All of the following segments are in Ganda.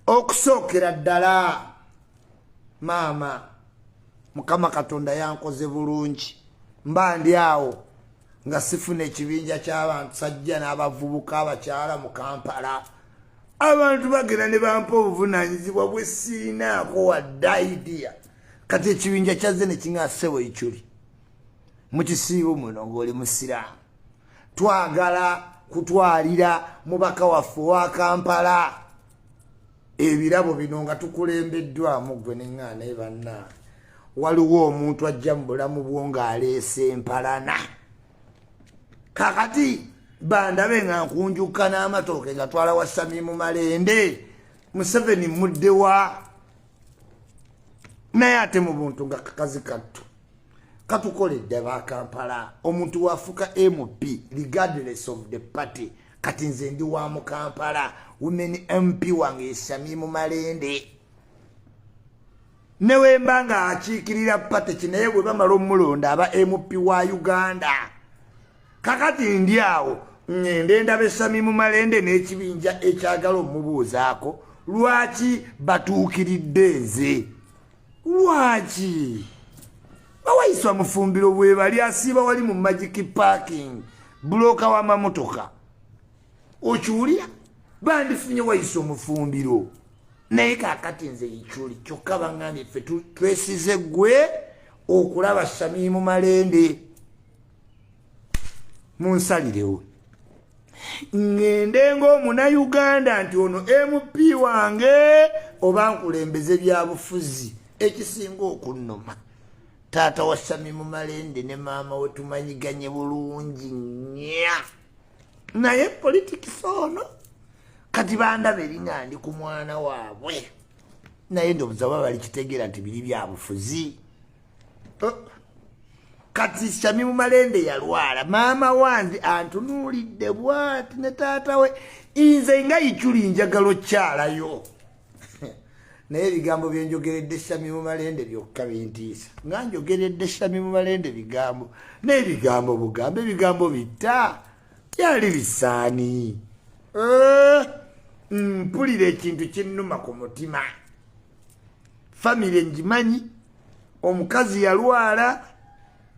okusookera ddala maama Mukama Katonda yankoze bulungi mba ndi awo nga sifuna ekibinja ky'abantu sajja n'abavubuka abakyala mu Kampala abantu bagenda ne bampa obuvunaanyizibwa bwe siinaako wadde idea kati ekibinja kyazze ne kiŋaasebwa ekyuli mu kisiibo muno ng'oli musiraamu twagala kutwalira mubaka waffe wa Kampala ebirabo bino nga tukulembeddwamu gwe n'eŋŋaana bannaange waliwo omuntu ajja mu bulamu bwo ng'aleese empalana kakati bandabe nga nkunjuka n'amatooke gatwala wa Samimu Malende Museveni muddewa naye ate mu buntu nga kakazi kattu katukoledde ba Kampala omuntu wafuka MP regardless of the party kati nze ndi wa mu Kampala women MP wange Samimu Malende newe mbanga akiikirira pate kinaye bwe bamala omulonda aba MP wa Uganda kakati ndi awo ngende ndabe Samimu Malende n'ekibinja ekyagala omubuuzaako lwaki batuukiridde nze lwaki bawayiswa mufumbiro bwe bali asiiba wali mu Magic Parking buloka wa mamotoka okiwulira bandifunye wayisa omufumbiro naye kakati nze ikyuli kyokka baŋŋambye ffe twesize gwe okulaba Samimu Malende munsalirewo ngende ng'omunauganda nti ono MP wange oba nkulembeze byabufuzi ekisinga okunnoma taata wa Samimu Malende ne maama we tumanyiganye bulungi nnyo naye politics ono kati bandabe eringa ndi ku mwana waabwe naye ndowooza baba balikitegeera nti biri byabufuzi kati Samimu Malende yalwala maama wange antunuulidde bwati ne taata we nze nga ikyuli njagalo kyalayo naye ebigambo byenjogeredde Samimu Malende byokka bintiisa nga njogeredde Samimu Malende bigambo n'ebigambo bugambo ebigambo bitta byali bisaani mpulira ekintu kinnuma ku mutima famire ngimanyi omukazi yalwala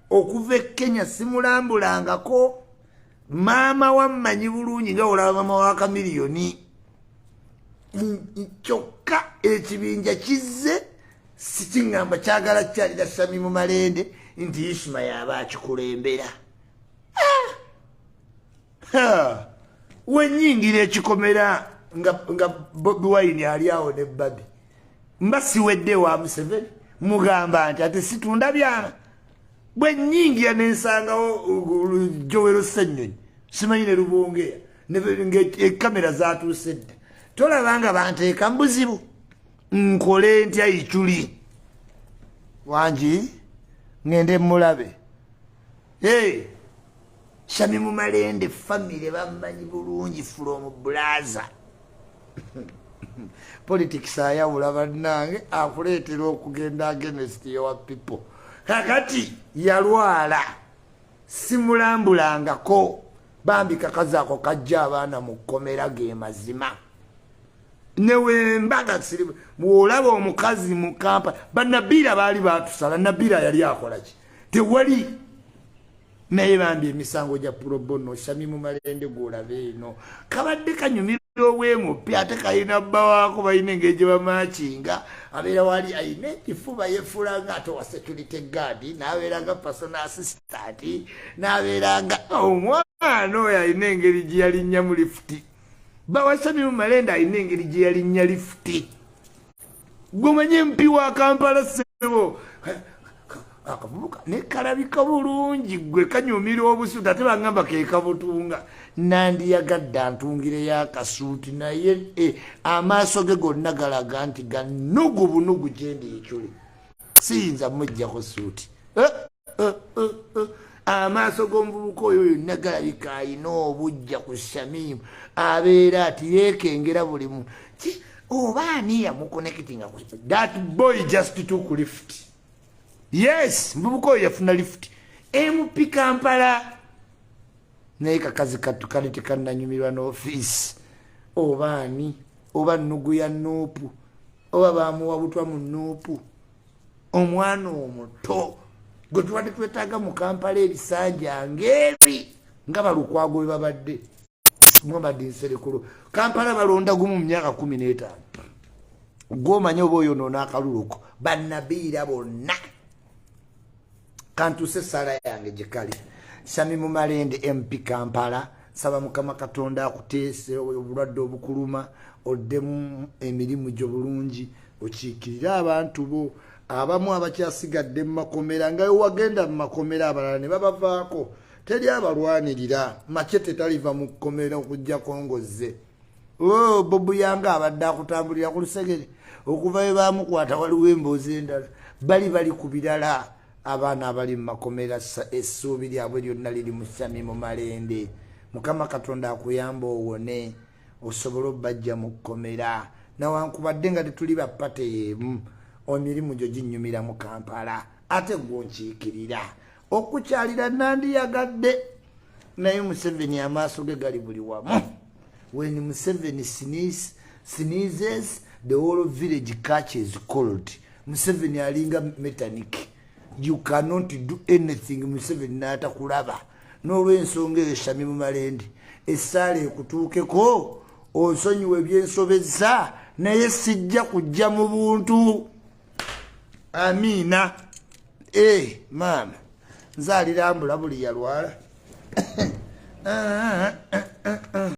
okuva e Kenya simulambulangako maama wammanyi bulungi nga olaba maama wa Kamiliyoni kyokka ekibinja kizze sikiŋŋamba kyagala kyalira Samimu Malende nti Isuma yaba akikulembera wenyingira ekikomera nga Bobi Wine ali awo ne Babi mba siwedde wa Museveni mugamba nti ate situndabya byana bwe nyingira nensangawo Joel Ssenyonyi simanyi ne Lubongeya ekamera zatuuse dda tolabanga banteeka mbuzibu nkole ntya ikyuli wangi ngende mulabe Samimu Malende famire bammanyi bulungi from Blaza politics ayawula bannange akuleetera okugenda against your people kakati yalwala simulambulangako bambi kakazi ako kajja abaana mu kkomera ge mazima newe mbaga siri muolaba omukazi mu Kampala bannabira baali batusala nabira yali akolaki tewali naye bambi emisango gya pro bono Samimu Malende golabe eno kabadde kanyumira ow'emupi ate kalina bba waako balina engeri gye bamaakinga abeera wali ayina ekifuba yefuulanga ate wa security guard n'abeeranga personal assistant n'abeeranga omwana oyo alina engeri gye yalinnya mu lifuti bba wa Samimu Malende alina engeri gye yalinnya lifuti gwomanye mpi wa Kampala sebo akavubuka nekalabika bulungi gwe kanyumira obusuuti ate bangamba kekabutunga nandiyagadde antungire yakasuuti naye amaaso ge gonna galaga nti ganugu bunugu gyendi ekyuli siyinza mujjako suuti amaaso g'omuvubuka oyo yonna galabika ayina obujja ku Samimu abeera ati yeekengera buli mu oba ani yamuconnectinga that boy just took lift. Yes, mbubuka oyo yafuna lift MP Kampala naye kakazi katukane tekananyumirwa n'ofiisi obaani oba nnugu ya Nuupu oba bamuwa butwa mu Nuupu omwana omuto gwe tubadde twetaaga mu Kampala ebisanja ng'ebi nga balukwago bwe babadde Muhammad Nserekulu Kampala balonda gumu mu myaka 15 gw'omanya oba oyonoona akaluluko bannabiira bonna kantuse sala yange gye kali Sami Mumalende MP Kampala saba Mukama Katonda akuteese obulwadde obukuluma oddemu emirimu gyo bulungi okiikirira abantu bo abamu abakyasigadde mu makomera nga wagenda mu makomera abalala ne babavaako teri abalwanirira Machete taliva mu kkomera okujja kongoze Bobu Yanga abadde akutambulira ku lusegere okuva we bamukwata waliwo emboozi endala bali ku birala abaana abali mu makomera essuubi lyabwe lyonna liri mu Sami Mumalende Mukama Katonda akuyamba owone osobola obbajja mu kkomera nawankubadde nga tetuli bapate yemu emirimu gyo ginnyumira mu Kampala ate gwonkiikirira okukyalira nandiyagadde naye Museveni amaaso ge gali buli wamu when Museveni sneezes the whole village catches cold Museveni alinga mechanic you cannot do anything Museveni n'atakulaba n'olw'ensonga eyo Sami Mumalende essaala ekutuukeko onsonyiwa ebyensobeza naye sijja kujja mu buntu amiina maama nzaalira mbula buli yalwala